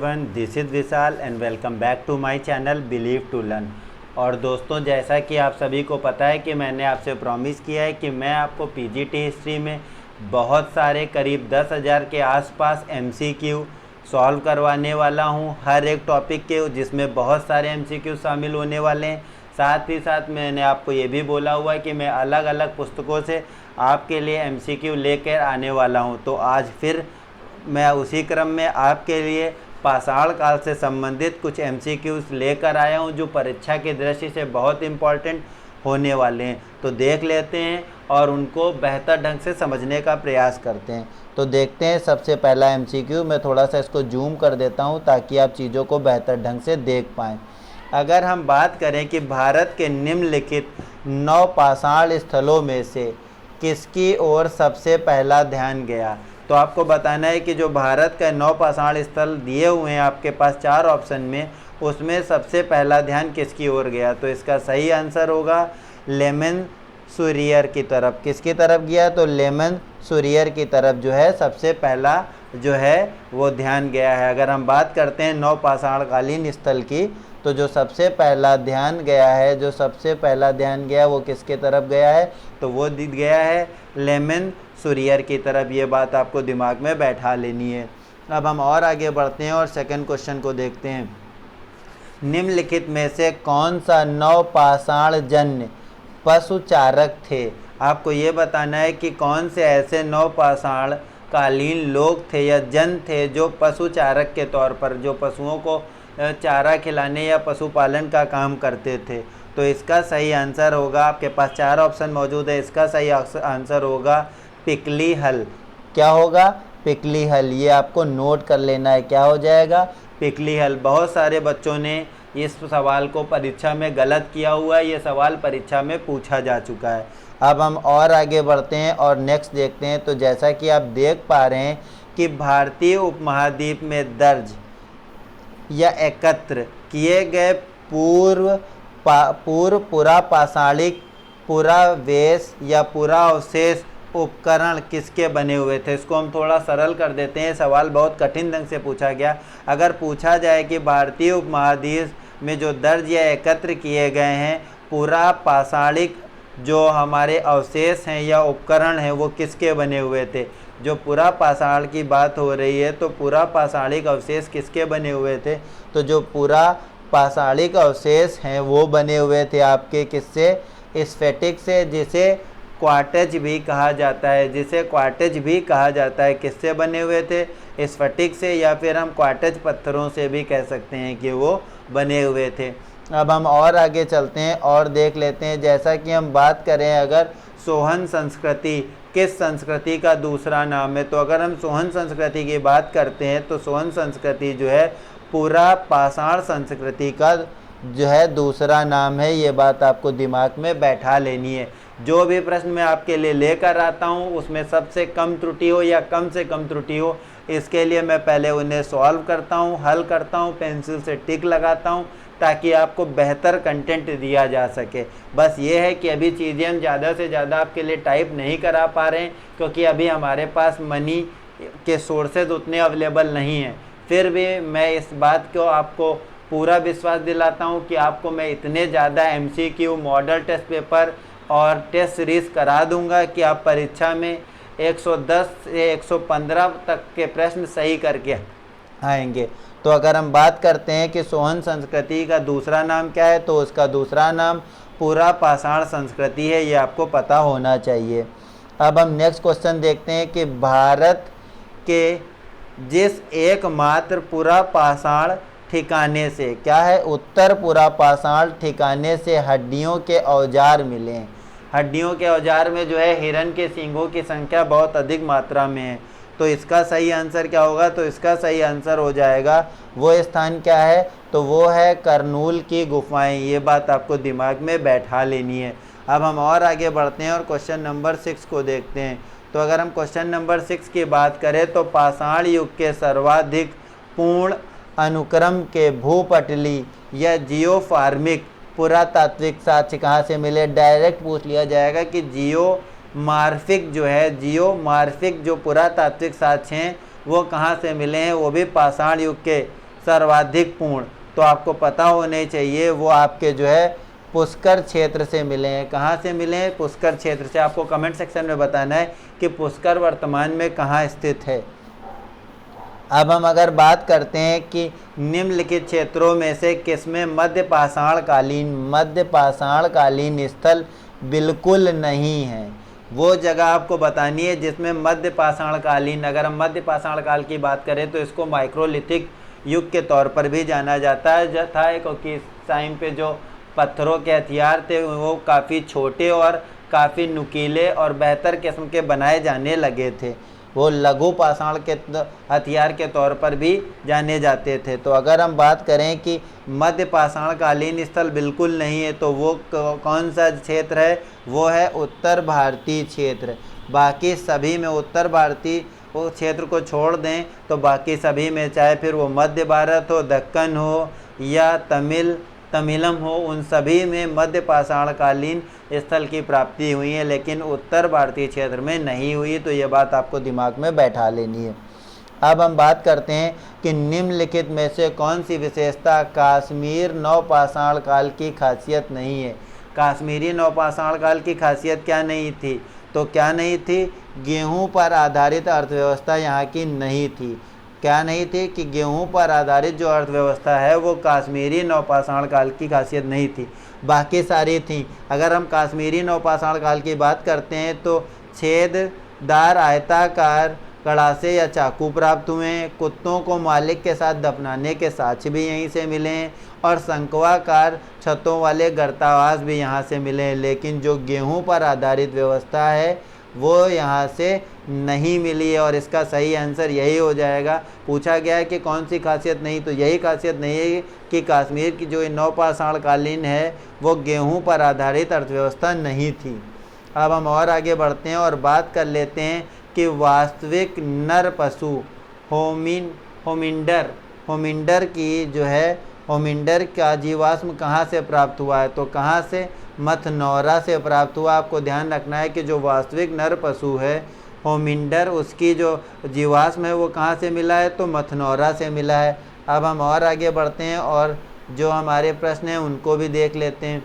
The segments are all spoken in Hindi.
Everyone, this is Vishal and welcome back to my channel believe to learn. और दोस्तों, जैसा कि आप सभी को पता है कि मैंने आपसे प्रॉमिस किया है कि मैं आपको पीजीटी हिस्ट्री में बहुत सारे करीब 10,000 के आसपास एमसीक्यू सॉल्व करवाने वाला हूं, हर एक टॉपिक के, जिसमें बहुत सारे एमसीक्यू शामिल होने वाले हैं। साथ ही साथ मैंने आपको ये भी बोला हुआ है कि मैं अलग अलग पुस्तकों से आपके लिए एमसीक्यू लेकर आने वाला हूं। तो आज फिर मैं उसी क्रम में आपके लिए पाषाण काल से संबंधित कुछ एमसीक्यूज लेकर आया हूं, जो परीक्षा की दृष्टि से बहुत इम्पॉर्टेंट होने वाले हैं। तो देख लेते हैं और उनको बेहतर ढंग से समझने का प्रयास करते हैं। तो देखते हैं सबसे पहला एमसीक्यू। मैं थोड़ा सा इसको जूम कर देता हूं ताकि आप चीज़ों को बेहतर ढंग से देख पाएँ। अगर हम बात करें कि भारत के निम्नलिखित 9 पाषाण स्थलों में से किसकी ओर सबसे पहला ध्यान गया, तो आपको बताना है कि जो भारत का 9 पाषाण स्थल दिए हुए हैं आपके पास 4 ऑप्शन में, उसमें सबसे पहला ध्यान किसकी ओर गया। तो इसका सही आंसर होगा लेमन सूरियर की तरफ। किसकी तरफ गया, तो लेमन सूरियर की तरफ जो है सबसे पहला जो है वो ध्यान गया है। अगर हम बात करते हैं 9 पाषाणकालीन स्थल की, तो जो सबसे पहला ध्यान गया है, जो सबसे पहला ध्यान गया वो किसके तरफ गया है, तो वो गया है लेमन सूरियर की तरफ। ये बात आपको दिमाग में बैठा लेनी है। अब हम और आगे बढ़ते हैं और सेकंड क्वेश्चन को देखते हैं। निम्नलिखित में से कौन सा 9 पाषाण जन्य पशुचारक थे। आपको ये बताना है कि कौन से ऐसे 9 पाषाण कालीन लोग थे या जन थे जो पशुचारक के तौर पर, जो पशुओं को चारा खिलाने या पशुपालन का काम करते थे। तो इसका सही आंसर होगा, आपके पास 4 ऑप्शन मौजूद है, इसका सही आंसर होगा पिकली हल। क्या होगा, पिकली हल। ये आपको नोट कर लेना है, क्या हो जाएगा, पिकली हल। बहुत सारे बच्चों ने इस सवाल को परीक्षा में गलत किया हुआ है, ये सवाल परीक्षा में पूछा जा चुका है। अब हम और आगे बढ़ते हैं और नेक्स्ट देखते हैं। तो जैसा कि आप देख पा रहे हैं कि भारतीय उपमहाद्वीप में दर्ज या एकत्र किए गए पूर्व पुरापाषाणिक पुरावेश या पुराअवशेष उपकरण किसके बने हुए थे। इसको हम थोड़ा सरल कर देते हैं, सवाल बहुत कठिन ढंग से पूछा गया। अगर पूछा जाए कि भारतीय उपमहाद्वीप में जो दर्ज या एकत्र किए गए हैं पुरापाषाणिक जो हमारे अवशेष हैं या उपकरण हैं, वो किसके बने हुए थे। जो पुरापाषाण की बात हो रही है, तो पुरापाषाणिक अवशेष किसके बने हुए थे, तो जो पुरापाषाणिक अवशेष हैं वो बने हुए थे आपके किससे, स्फटिक से, जिसे क्वार्ट्ज भी कहा जाता है, जिसे क्वार्ट्ज भी कहा जाता है। किससे बने हुए थे, स्फटिक से, या फिर हम क्वार्ट्ज पत्थरों से भी कह सकते हैं कि वो बने हुए थे। अब हम और आगे चलते हैं और देख लेते हैं। जैसा कि हम बात करें, अगर सोहन संस्कृति किस संस्कृति का दूसरा नाम है, तो अगर हम सोहन संस्कृति की बात करते हैं तो सोहन संस्कृति जो है पुरापाषाण संस्कृति का जो है दूसरा नाम है। ये बात आपको दिमाग में बैठा लेनी है। जो भी प्रश्न मैं आपके लिए लेकर आता हूँ उसमें सबसे कम त्रुटि हो या कम से कम त्रुटि हो, इसके लिए मैं पहले उन्हें सॉल्व करता हूँ, हल करता हूँ, पेंसिल से टिक लगाता हूँ, ताकि आपको बेहतर कंटेंट दिया जा सके। बस ये है कि अभी चीज़ें हम ज़्यादा से ज़्यादा आपके लिए टाइप नहीं करा पा रहे हैं, क्योंकि अभी हमारे पास मनी के सोर्सेज उतने अवेलेबल नहीं हैं। फिर भी मैं इस बात को आपको पूरा विश्वास दिलाता हूँ कि आपको मैं इतने ज़्यादा एमसीक्यू, मॉडल टेस्ट पेपर और टेस्ट सीरीज करा दूंगा कि आप परीक्षा में 110 से 115 तक के प्रश्न सही करके आएंगे। तो अगर हम बात करते हैं कि सोहन संस्कृति का दूसरा नाम क्या है, तो उसका दूसरा नाम पुरापाषाण संस्कृति है। ये आपको पता होना चाहिए। अब हम नेक्स्ट क्वेश्चन देखते हैं कि भारत के जिस एकमात्र पुरापाषाण ठिकाने से, क्या है, उत्तर पुरापाषाण ठिकाने से हड्डियों के औजार मिले हैं। हड्डियों के औजार में जो है हिरण के सींगों की संख्या बहुत अधिक मात्रा में है। तो इसका सही आंसर क्या होगा, तो इसका सही आंसर हो जाएगा, वो स्थान क्या है, तो वो है करनूल की गुफाएं। ये बात आपको दिमाग में बैठा लेनी है। अब हम और आगे बढ़ते हैं और क्वेश्चन नंबर 6 को देखते हैं। तो अगर हम क्वेश्चन नंबर 6 की बात करें, तो पाषाण युग के सर्वाधिक पूर्ण अनुक्रम के भूपटली या जियोफार्मिक पुरातात्विक साक्ष्य कहाँ से मिले। डायरेक्ट पूछ लिया जाएगा कि जियोमार्फिक जो है, जियोमार्फिक जो पुरातात्विक साक्ष्य हैं वो कहाँ से मिले हैं, वो भी पाषाण युग के सर्वाधिक पूर्ण, तो आपको पता होने चाहिए वो आपके जो है पुष्कर क्षेत्र से मिले हैं। कहाँ से मिले हैं? पुष्कर क्षेत्र से। आपको कमेंट सेक्शन में बताना है कि पुष्कर वर्तमान में कहाँ स्थित है। अब हम अगर बात करते हैं कि निम्नलिखित क्षेत्रों में से किसमें मध्य पाषाण कालीन स्थल बिल्कुल नहीं है, वो जगह आपको बतानी है जिसमें मध्य पाषाण कालीन, अगर हम मध्य पाषाण काल की बात करें तो इसको माइक्रोलिथिक युग के तौर पर भी जाना जाता है क्योंकि इस टाइम पे जो पत्थरों के हथियार थे वो काफ़ी छोटे और काफ़ी नुकीले और बेहतर किस्म के बनाए जाने लगे थे, वो लघु पाषाण के हथियार के तौर पर भी जाने जाते थे। तो अगर हम बात करें कि मध्य पाषाण कालीन स्थल बिल्कुल नहीं है तो वो कौन सा क्षेत्र है? वो है उत्तर भारतीय क्षेत्र। बाकी सभी में उत्तर भारतीय वो क्षेत्र को छोड़ दें तो बाकी सभी में, चाहे फिर वो मध्य भारत हो, दक्कन हो या तमिलम हो, उन सभी में मध्य पाषाण कालीन स्थल की प्राप्ति हुई है, लेकिन उत्तर भारतीय क्षेत्र में नहीं हुई। तो ये बात आपको दिमाग में बैठा लेनी है। अब हम बात करते हैं कि निम्नलिखित में से कौन सी विशेषता कश्मीर नवपाषाण काल की खासियत नहीं है। कश्मीरी नवपाषाण काल की खासियत क्या नहीं थी? तो क्या नहीं थी? गेहूं पर आधारित अर्थव्यवस्था यहाँ की नहीं थी। क्या नहीं थी? कि गेहूं पर आधारित जो अर्थव्यवस्था है वो कश्मीरी नवपाषाण काल की खासियत नहीं थी, बाकी सारी थी। अगर हम कश्मीरी नवपाषाण काल की बात करते हैं तो छेददार आयताकार कड़ासे या चाकू प्राप्त हुए हैं, कुत्तों को मालिक के साथ दफनाने के साक्ष्य भी यहीं से मिले हैं और शंक्वाकार छतों वाले गर्तावास भी यहाँ से मिले हैं, लेकिन जो गेहूं पर आधारित व्यवस्था है वो यहाँ से नहीं मिली है। और इसका सही आंसर यही हो जाएगा। पूछा गया है कि कौन सी खासियत नहीं, तो यही खासियत नहीं है कि कश्मीर की जो नवपाषाण कालीन है वो गेहूं पर आधारित अर्थव्यवस्था नहीं थी। अब हम और आगे बढ़ते हैं और बात कर लेते हैं कि वास्तविक नर पशु होमिंडर की जो है होमिंडर का जीवाश्म कहाँ से प्राप्त हुआ है? तो कहाँ से? मथनौरा से प्राप्त हुआ। आपको ध्यान रखना है कि जो वास्तविक नर पशु है होमिंडर, उसकी जो जीवाश्म है वो कहाँ से मिला है? तो मथनौरा से मिला है। अब हम और आगे बढ़ते हैं और जो हमारे प्रश्न हैं उनको भी देख लेते हैं।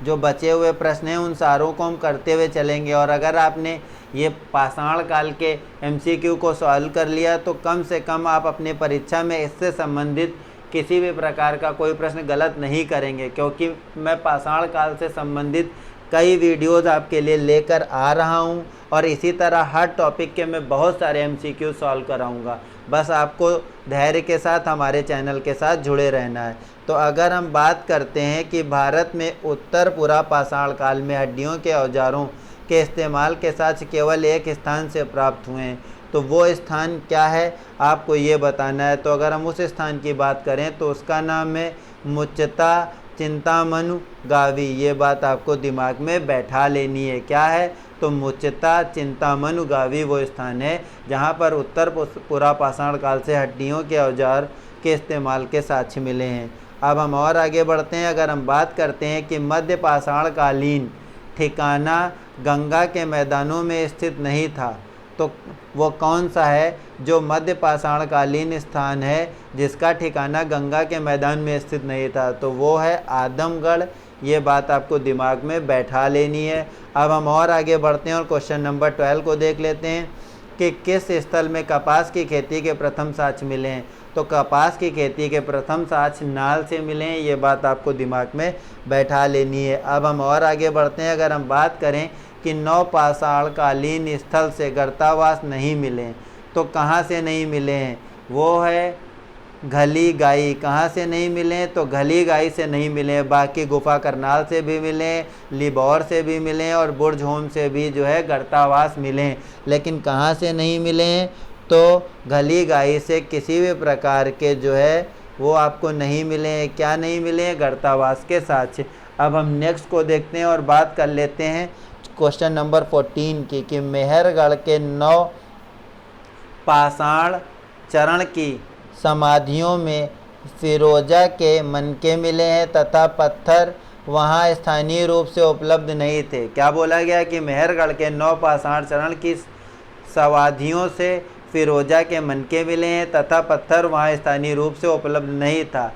जो बचे हुए प्रश्न हैं उन सारों को हम करते हुए चलेंगे, और अगर आपने ये पाषाण काल के MCQ को सॉल्व कर लिया तो कम से कम आप अपने परीक्षा में इससे संबंधित किसी भी प्रकार का कोई प्रश्न गलत नहीं करेंगे, क्योंकि मैं पाषाण काल से संबंधित कई वीडियोज़ आपके लिए लेकर आ रहा हूं और इसी तरह हर टॉपिक के मैं बहुत सारे MCQ सॉल्व कराऊंगा। बस आपको धैर्य के साथ हमारे चैनल के साथ जुड़े रहना है। तो अगर हम बात करते हैं कि भारत में उत्तर पुरा पाषाण काल में हड्डियों के औजारों के इस्तेमाल के साथ केवल एक स्थान से प्राप्त हुए हैं, तो वो स्थान क्या है आपको ये बताना है। तो अगर हम उस स्थान की बात करें तो उसका नाम है मुच्चता चिंतामणि गावी। ये बात आपको दिमाग में बैठा लेनी है। क्या है? तो मुच्चता चिंतामणि गावी वो स्थान है जहाँ पर उत्तर पुरा पाषाण काल से हड्डियों के औजार के इस्तेमाल के साक्ष्य मिले हैं। अब हम और आगे बढ़ते हैं। अगर हम बात करते हैं कि मध्य पाषाण कालीन ठिकाना गंगा के मैदानों में स्थित नहीं था, तो वो कौन सा है जो मध्य पाषाण कालीन स्थान है जिसका ठिकाना गंगा के मैदान में स्थित नहीं था? तो वो है आदमगढ़। ये बात आपको दिमाग में बैठा लेनी है। अब हम और आगे बढ़ते हैं और क्वेश्चन नंबर 12 को देख लेते हैं कि किस स्थल में कपास की खेती के प्रथम साक्ष्य मिले हैं। तो कपास की खेती के प्रथम साक्ष्य नाल से मिले हैं। ये बात आपको दिमाग में बैठा लेनी है। अब हम और आगे बढ़ते हैं। अगर हम बात करें कि नवपाषाण कालीन स्थल से गर्तावास नहीं मिले, तो कहाँ से नहीं मिले हैं? वो है घली गाई। कहाँ से नहीं मिले? तो घली गाई से नहीं मिले। बाकी गुफा करनाल से भी मिले, लिबौर से भी मिले और बुर्जहोम से भी जो है गर्तावास मिले, लेकिन कहाँ से नहीं मिले हैं? तो घली गाई से किसी भी प्रकार के जो है वो आपको नहीं मिले हैं। क्या नहीं मिले हैं? गर्तावास के साक्ष्य। अब हम नेक्स्ट को देखते हैं और बात कर लेते हैं क्वेश्चन नंबर 14 की कि मेहरगढ़ के 9 पाषाण चरण की समाधियों में फिरोजा के मनके मिले हैं तथा पत्थर वहां स्थानीय रूप से उपलब्ध नहीं थे। क्या बोला गया कि मेहरगढ़ के 9 पाषाण चरण की समाधियों से फिरोजा के मनके मिले हैं तथा पत्थर वहाँ स्थानीय रूप से उपलब्ध नहीं था।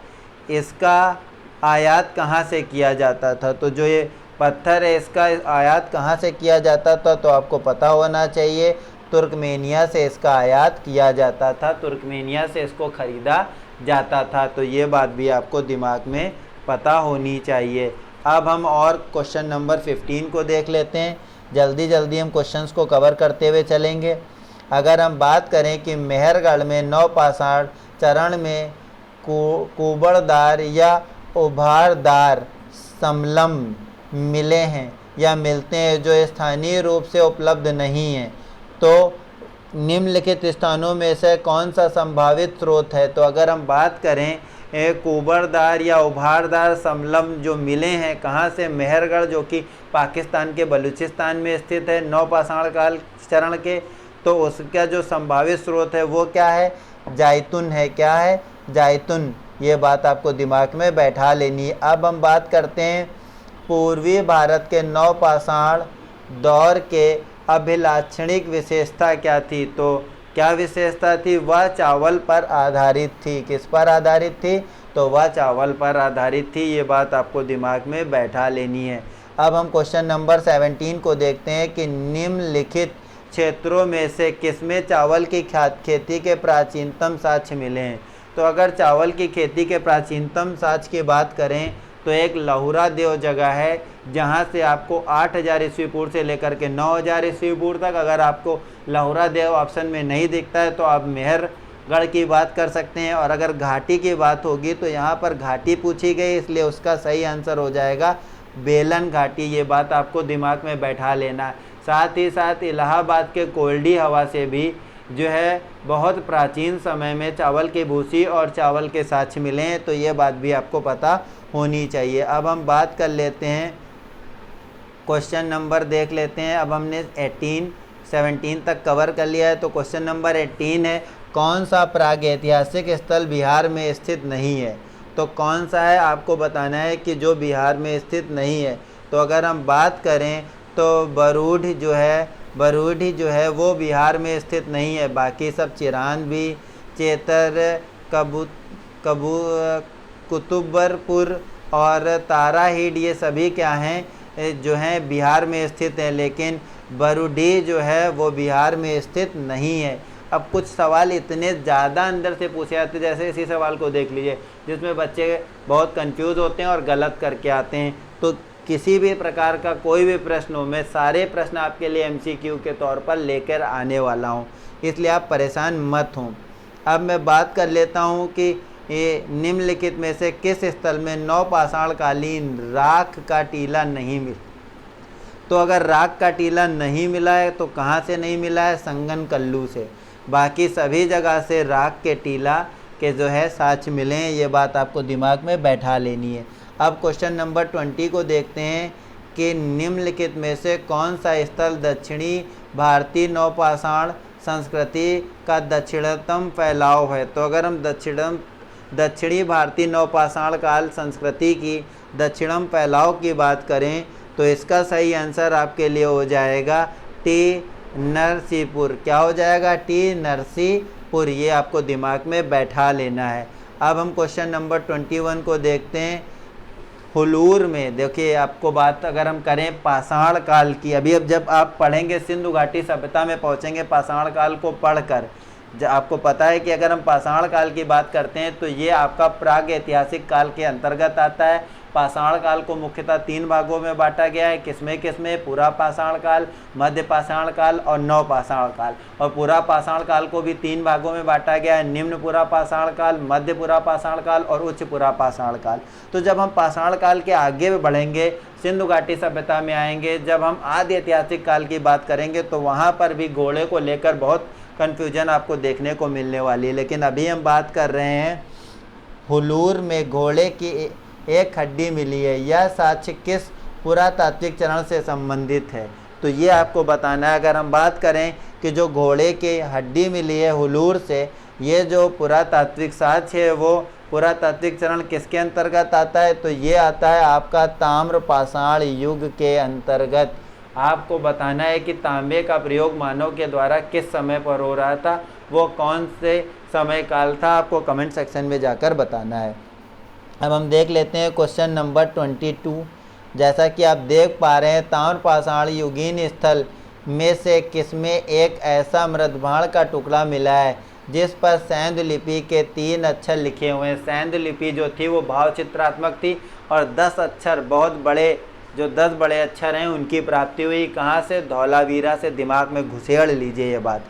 इसका आयात कहाँ से किया जाता था? तो जो ये पत्थर है इसका आयात कहाँ से किया जाता था? तो आपको पता होना चाहिए, तुर्कमेनिया से इसका आयात किया जाता था, तुर्कमेनिया से इसको ख़रीदा जाता था। तो ये बात भी आपको दिमाग में पता होनी चाहिए। अब हम और क्वेश्चन नंबर 15 को देख लेते हैं। जल्दी जल्दी हम क्वेश्चंस को कवर करते हुए चलेंगे। अगर हम बात करें कि मेहरगढ़ में नवपाषाण चरण में कुबड़दार या उभारदार समलम मिले हैं या मिलते हैं जो स्थानीय रूप से उपलब्ध नहीं हैं, तो निम्नलिखित स्थानों में से कौन सा संभावित स्रोत है? तो अगर हम बात करें कुबड़दार या उभारदार समलम जो मिले हैं कहाँ से? मेहरगढ़, जो कि पाकिस्तान के बलूचिस्तान में स्थित है नवपाषाण काल चरण के। तो उसका जो संभावित स्रोत है वो क्या है? जैतून है। क्या है? जैतून। ये बात आपको दिमाग में बैठा लेनी है। अब हम बात करते हैं पूर्वी भारत के नवपाषाण दौर के अभिलाक्षणिक विशेषता क्या थी? तो क्या विशेषता थी? वह चावल पर आधारित थी। किस पर आधारित थी? तो वह चावल पर आधारित थी। ये बात आपको दिमाग में बैठा लेनी है। अब हम क्वेश्चन नंबर 17 को देखते हैं कि निम्नलिखित क्षेत्रों में से किसमें चावल की खेती के प्राचीनतम साक्ष्य मिले हैं? तो अगर चावल की खेती के प्राचीनतम साक्ष्य की बात करें तो एक लहुरा देव जगह है जहां से आपको 8000 ईस्वी पूर्व से लेकर के 9000 ईस्वी पूर्व तक, अगर आपको लहुरा देव ऑप्शन में नहीं दिखता है तो आप मेहरगढ़ की बात कर सकते हैं। और अगर घाटी की बात होगी तो यहाँ पर घाटी पूछी गई, इसलिए उसका सही आंसर हो जाएगा बेलन घाटी। ये बात आपको दिमाग में बैठा लेना। साथ ही साथ इलाहाबाद के कोल्डी हवा से भी जो है बहुत प्राचीन समय में चावल की भूसी और चावल के साक्ष्य मिले हैं। तो ये बात भी आपको पता होनी चाहिए। अब हम बात कर लेते हैं, क्वेश्चन नंबर देख लेते हैं। अब हमने 17 तक कवर कर लिया है। तो क्वेश्चन नंबर 18 है, कौन सा प्रागैतिहासिक स्थल बिहार में स्थित नहीं है? तो कौन सा है आपको बताना है कि जो बिहार में स्थित नहीं है। तो अगर हम बात करें तो बरूढ़ी जो है वो बिहार में स्थित नहीं है। बाकी सब चिरांद, चेतर, कुतुबरपुर और ताराहीड ये सभी क्या हैं? जो हैं बिहार में स्थित हैं, लेकिन बरूढ़ी जो है वो बिहार में स्थित नहीं है। अब कुछ सवाल इतने ज़्यादा अंदर से पूछे जाते हैं, जैसे इसी सवाल को देख लीजिए जिसमें बच्चे बहुत कंफ्यूज होते हैं और गलत करके आते हैं। तो किसी भी प्रकार का कोई भी प्रश्न हो, मैं सारे प्रश्न आपके लिए MCQ के तौर पर लेकर आने वाला हूं, इसलिए आप परेशान मत हों। अब मैं बात कर लेता हूं कि ये निम्नलिखित में से किस स्थल में नवपाषाण कालीन राख का टीला नहीं मिला? तो अगर राख का टीला नहीं मिला है तो कहाँ से नहीं मिला है? संगनकल्लू से। बाकी सभी जगह से राख के टीला के जो है साक्ष्य मिले हैं। ये बात आपको दिमाग में बैठा लेनी है। अब क्वेश्चन नंबर 20 को देखते हैं कि निम्नलिखित में से कौन सा स्थल दक्षिणी भारतीय नवपाषाण संस्कृति का दक्षिणतम फैलाव है? तो अगर हम दक्षिणी भारतीय नवपाषाण काल संस्कृति की दक्षिणम फैलाव की बात करें तो इसका सही आंसर आपके लिए हो जाएगा टी नरसीपुर। क्या हो जाएगा? टी नरसीपुर। ये आपको दिमाग में बैठा लेना है। अब हम क्वेश्चन नंबर 21 को देखते हैं। हुलूर में देखिए, आपको बात अगर हम करें पाषाण काल की, अभी अब जब आप पढ़ेंगे सिंधु घाटी सभ्यता में पहुंचेंगे पाषाण काल को पढ़कर, आपको पता है कि अगर हम पाषाण काल की बात करते हैं तो ये आपका प्राग ऐतिहासिक काल के अंतर्गत आता है। पाषाण काल को मुख्यतः 3 भागों में बांटा गया है। किसमें? पूरा पाषाण काल, मध्य पाषाण काल और नवपाषाण काल। और पूरा पाषाण काल को भी 3 भागों में बांटा गया है, निम्न पूरा पाषाण काल, मध्य पूरा पाषाण काल और उच्च पूरा पाषाण काल। तो जब हम पाषाण काल के आगे बढ़ेंगे, सिंधु घाटी सभ्यता में आएंगे, जब हम आदि ऐतिहासिक काल की बात करेंगे तो वहाँ पर भी घोड़े को लेकर बहुत कन्फ्यूजन आपको देखने को मिलने वाली है। लेकिन अभी हम बात कर रहे हैं हुलूर में घोड़े की एक हड्डी मिली है। यह साक्ष्य किस पुरातात्विक चरण से संबंधित है? तो ये आपको बताना है। अगर हम बात करें कि जो घोड़े की हड्डी मिली है हुलूर से, ये जो पुरातात्विक साक्ष्य है वो पुरातात्विक चरण किसके अंतर्गत आता है? तो ये आता है आपका ताम्र पाषाण युग के अंतर्गत। आपको बताना है कि तांबे का प्रयोग मानव के द्वारा किस समय पर हो रहा था, वो कौन से समय काल था, आपको कमेंट सेक्शन में जाकर बताना है। अब हम देख लेते हैं क्वेश्चन नंबर 22। जैसा कि आप देख पा रहे हैं, ताम्रपाषाण युगीन स्थल में से किसमें एक ऐसा मृदभाण का टुकड़ा मिला है जिस पर सैंध लिपि के 3 अक्षर लिखे हुए हैं। सैंध लिपि जो थी वो भावचित्रात्मक थी और 10 अक्षर बहुत बड़े, जो 10 बड़े अक्षर हैं उनकी प्राप्ति हुई। कहाँ से? धौलावीरा से। दिमाग में घुसेड़ लीजिए ये बात।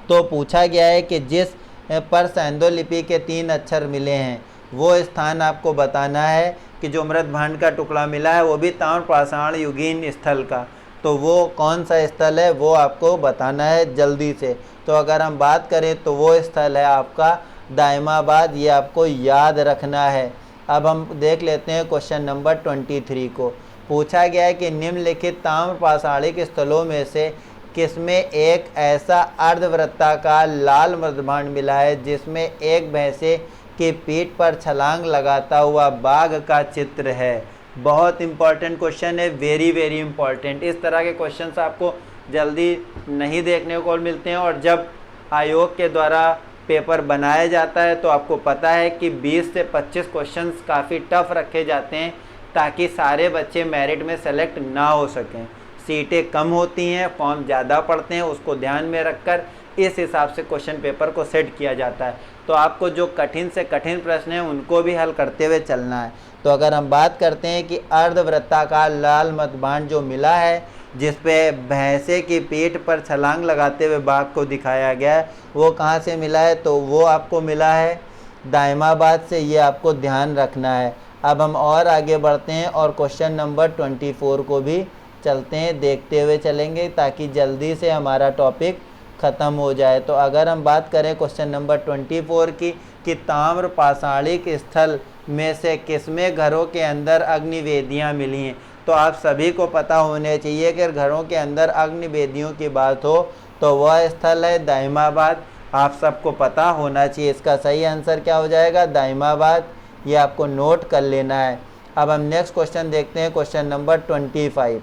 तो पूछा गया है कि जिस पर सैंधो लिपि के 3 अक्षर मिले हैं वो स्थान आपको बताना है कि जो मृदभांड का टुकड़ा मिला है वो भी ताम्रपाषाण युगीन स्थल का, तो वो कौन सा स्थल है वो आपको बताना है जल्दी से। तो अगर हम बात करें तो वो स्थल है आपका दायमाबाद, ये आपको याद रखना है। अब हम देख लेते हैं क्वेश्चन नंबर 23 को। पूछा गया है कि निम्नलिखित ताम्रपाषाणिक स्थलों में से किसमें एक ऐसा अर्धवृत्ताकार लाल मृदभांड मिला है जिसमें एक भैंसे की पीठ पर छलांग लगाता हुआ बाघ का चित्र है। बहुत इंपॉर्टेंट क्वेश्चन है, वेरी वेरी इंपॉर्टेंट। इस तरह के क्वेश्चंस आपको जल्दी नहीं देखने को मिलते हैं और जब आयोग के द्वारा पेपर बनाया जाता है तो आपको पता है कि 20 से 25 क्वेश्चंस काफ़ी टफ रखे जाते हैं ताकि सारे बच्चे मेरिट में सेलेक्ट ना हो सकें। सीटें कम होती हैं, फॉर्म ज़्यादा पड़ते हैं, उसको ध्यान में रखकर इस हिसाब से क्वेश्चन पेपर को सेट किया जाता है। तो आपको जो कठिन से कठिन प्रश्न हैं उनको भी हल करते हुए चलना है। तो अगर हम बात करते हैं कि अर्धवृत्ताकार लाल मृदभांड जो मिला है जिसपे भैंसे की पीठ पर छलांग लगाते हुए बाघ को दिखाया गया है, वो कहाँ से मिला है? तो वो आपको मिला है दायमाबाद से, ये आपको ध्यान रखना है। अब हम और आगे बढ़ते हैं और क्वेश्चन नंबर 24 को भी चलते हैं, देखते हुए चलेंगे ताकि जल्दी से हमारा टॉपिक ख़त्म हो जाए। तो अगर हम बात करें क्वेश्चन नंबर 24 की कि ताम्रपाषाणिक स्थल में से किसमें घरों के अंदर अग्निवेदियाँ मिली हैं, तो आप सभी को पता होने चाहिए कि घरों के अंदर अग्निवेदियों की बात हो तो वह स्थल है दायमाबाद। आप सबको पता होना चाहिए। इसका सही आंसर क्या हो जाएगा? दायमाबाद। ये आपको नोट कर लेना है। अब हम नेक्स्ट क्वेश्चन देखते हैं, क्वेश्चन नंबर 25।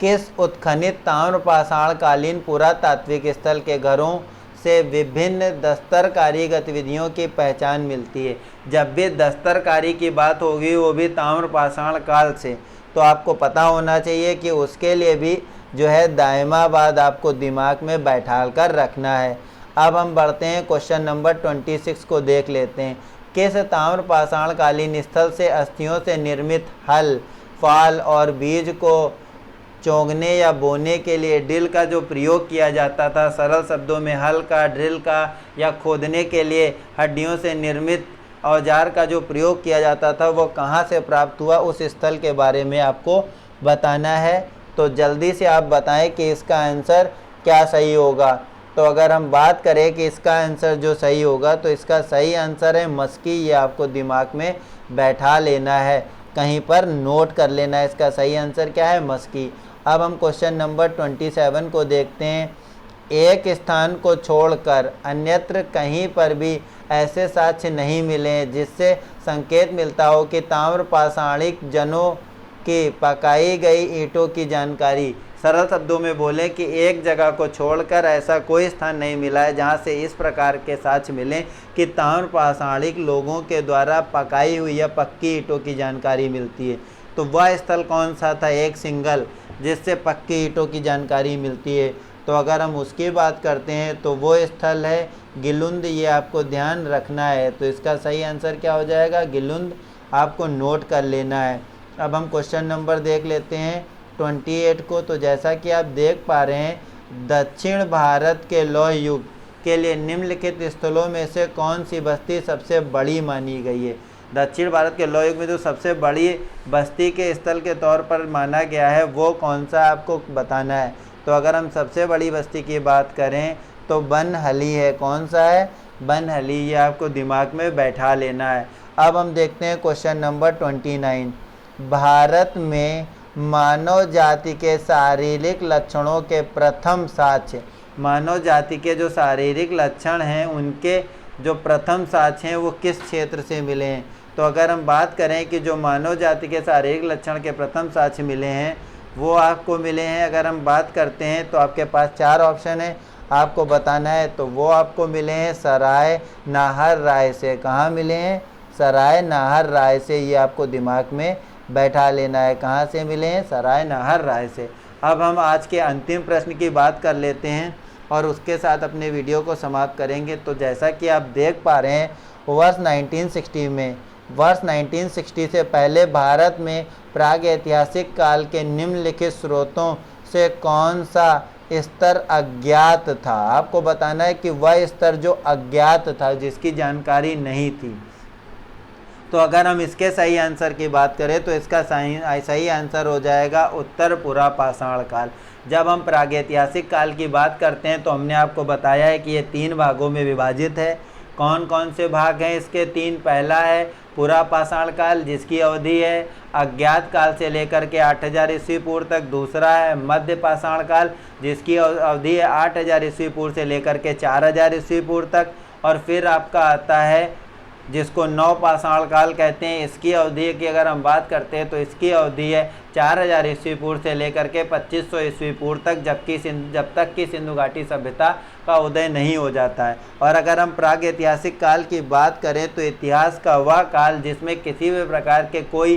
किस उत्खनित ताम्रपाषाण कालीन पुरातात्विक स्थल के घरों से विभिन्न दस्तरकारी गतिविधियों की पहचान मिलती है? जब भी दस्तरकारी की बात होगी वो भी ताम्रपाषाण काल से, तो आपको पता होना चाहिए कि उसके लिए भी जो है दायमाबाद आपको दिमाग में बैठाल कर रखना है। अब हम बढ़ते हैं क्वेश्चन नंबर 26 को देख लेते हैं। किस ताम्रपाषाण कालीन स्थल से अस्थियों से निर्मित हल, फाल और बीज को चोंगने या बोने के लिए ड्रिल का जो प्रयोग किया जाता था, सरल शब्दों में हल का, ड्रिल का, या खोदने के लिए हड्डियों से निर्मित औजार का जो प्रयोग किया जाता था, वो कहाँ से प्राप्त हुआ, उस स्थल के बारे में आपको बताना है। तो जल्दी से आप बताएं कि इसका आंसर क्या सही होगा। तो अगर हम बात करें कि इसका आंसर जो सही होगा तो इसका सही आंसर है मस्की। ये आपको दिमाग में बैठा लेना है, कहीं पर नोट कर लेना है। इसका सही आंसर क्या है? मस्की। अब हम क्वेश्चन नंबर 27 को देखते हैं। एक स्थान को छोड़कर अन्यत्र कहीं पर भी ऐसे साक्ष्य नहीं मिले जिससे संकेत मिलता हो कि ताम्रपाषाणिक जनों की पकाई गई ईंटों की जानकारी। सरल शब्दों में बोलें कि एक जगह को छोड़कर ऐसा कोई स्थान नहीं मिला है जहाँ से इस प्रकार के साक्ष्य मिलें कि ताम्रपाषाणिक लोगों के द्वारा पकाई हुई या पक्की ईंटों की जानकारी मिलती है। तो वह स्थल कौन सा था? एक सिंगल, जिससे पक्की ईंटों की जानकारी मिलती है। तो अगर हम उसकी बात करते हैं तो वो स्थल है गिलुंद। ये आपको ध्यान रखना है। तो इसका सही आंसर क्या हो जाएगा? गिलुंद। आपको नोट कर लेना है। अब हम क्वेश्चन नंबर देख लेते हैं 28 को। तो जैसा कि आप देख पा रहे हैं, दक्षिण भारत के लौह युग के लिए निम्नलिखित स्थलों में से कौन सी बस्ती सबसे बड़ी मानी गई है? दक्षिण भारत के लौह युग में जो सबसे बड़ी बस्ती के स्थल के तौर पर माना गया है वो कौन सा, आपको बताना है। तो अगर हम सबसे बड़ी बस्ती की बात करें तो बनहली है। कौन सा है? बनहली। ये आपको दिमाग में बैठा लेना है। अब हम देखते हैं क्वेश्चन नंबर 29। भारत में मानव जाति के शारीरिक लक्षणों के प्रथम साक्ष्य, मानव जाति के जो शारीरिक लक्षण हैं उनके जो प्रथम साक्ष्य हैं वो किस क्षेत्र से मिले हैं? तो अगर हम बात करें कि जो मानव जाति के शारीरिक लक्षण के प्रथम साक्ष्य मिले हैं वो आपको मिले हैं। अगर हम बात करते हैं तो आपके पास 4 ऑप्शन है, आपको बताना है। तो वो आपको मिले हैं सराय नाहर राय से। कहाँ मिले हैं? सराय नाहर राय से। ये आपको दिमाग में बैठा लेना है। कहाँ से मिले हैं? सराय नाहर राय से। अब हम आज के अंतिम प्रश्न की बात कर लेते हैं और उसके साथ अपने वीडियो को समाप्त करेंगे। तो जैसा कि आप देख पा रहे हैं, वर्ष 1960 से पहले भारत में प्रागैतिहासिक काल के निम्नलिखित स्रोतों से कौन सा स्तर अज्ञात था? आपको बताना है कि वह स्तर जो अज्ञात था, जिसकी जानकारी नहीं थी। तो अगर हम इसके सही आंसर की बात करें तो इसका सही आंसर हो जाएगा उत्तर पुरा पाषाण काल। जब हम प्रागैतिहासिक काल की बात करते हैं तो हमने आपको बताया है कि ये 3 भागों में विभाजित है। कौन कौन से भाग हैं इसके? 3। पहला है पुरा पाषाण काल, जिसकी अवधि है अज्ञात काल से लेकर के 8000 ईस्वी पूर्व तक। दूसरा है मध्य पाषाण काल, जिसकी अवधि है 8000 ईस्वी पूर्व से लेकर के 4000 ईस्वी पूर्व तक। और फिर आपका आता है जिसको नव पाषाण काल कहते हैं। इसकी अवधि की अगर हम बात करते हैं तो इसकी अवधि है 4000 ईस्वी पूर्व से लेकर के 2500 ईस्वी पूर्व तक, जब तक कि सिंधु घाटी सभ्यता का उदय नहीं हो जाता है। और अगर हम प्रागैतिहासिक काल की बात करें तो इतिहास का वह काल जिसमें किसी भी प्रकार के कोई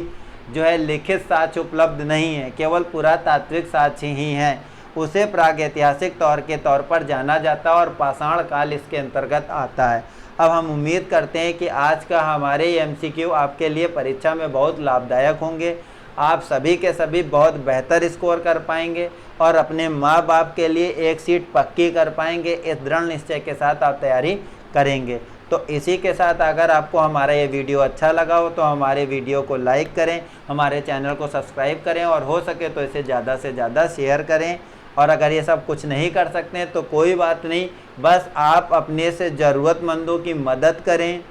जो है लिखित साक्ष्य उपलब्ध नहीं है, केवल पुरातात्विक साक्ष्य ही हैं, उसे प्रागैतिहासिक के तौर पर जाना जाता है और पाषाण काल इसके अंतर्गत आता है। अब हम उम्मीद करते हैं कि आज का हमारे MCQ आपके लिए परीक्षा में बहुत लाभदायक होंगे। आप सभी के सभी बहुत बेहतर स्कोर कर पाएंगे और अपने माँ बाप के लिए एक सीट पक्की कर पाएंगे। इस दृढ़ निश्चय के साथ आप तैयारी करेंगे। तो इसी के साथ अगर आपको हमारा ये वीडियो अच्छा लगा हो तो हमारे वीडियो को लाइक करें, हमारे चैनल को सब्सक्राइब करें और हो सके तो इसे ज़्यादा से ज़्यादा शेयर करें। और अगर ये सब कुछ नहीं कर सकते हैं तो कोई बात नहीं, बस आप अपने से ज़रूरतमंदों की मदद करें,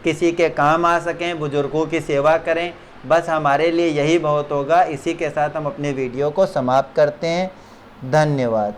किसी के काम आ सकें, बुज़ुर्गों की सेवा करें, बस हमारे लिए यही बहुत होगा। इसी के साथ हम अपने वीडियो को समाप्त करते हैं। धन्यवाद।